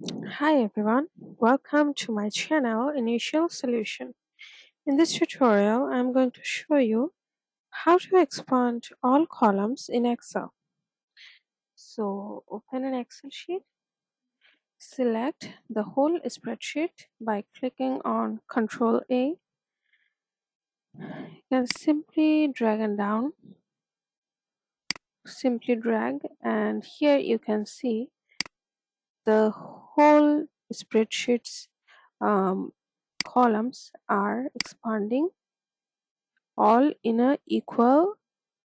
Hi everyone, welcome to my channel Initial Solution. In this tutorial, I'm going to show you how to expand all columns in Excel. So open an Excel sheet, select the whole spreadsheet by clicking on Ctrl A. You can simply drag and down, simply drag, and here you can see the whole spreadsheet's um, columns are expanding all in a equal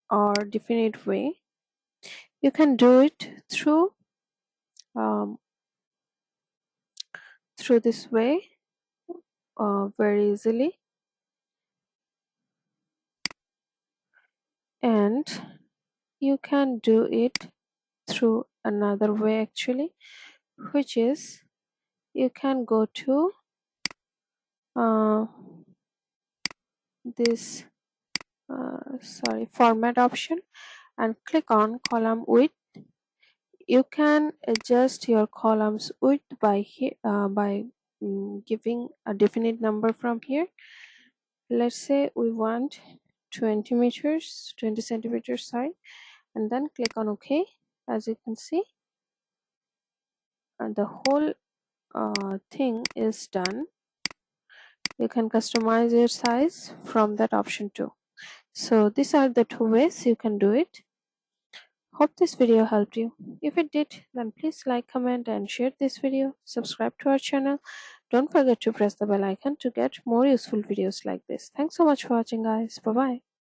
or definite way. You can do it um, through this way very easily, and you can do it through another way actually, which is you can go to uh, this format option and click on column width. You can adjust your columns width by giving a definite number from here. Let's say we want 20 centimeters, sorry, and then click on OK. As you can see, and the whole thing is done. You can customize your size from that option too. So these are the two ways you can do it. Hope this video helped you. If it did, then please like, comment and share this video. Subscribe to our channel. Don't forget to press the bell icon to get more useful videos like this. Thanks so much for watching, guys. Bye bye.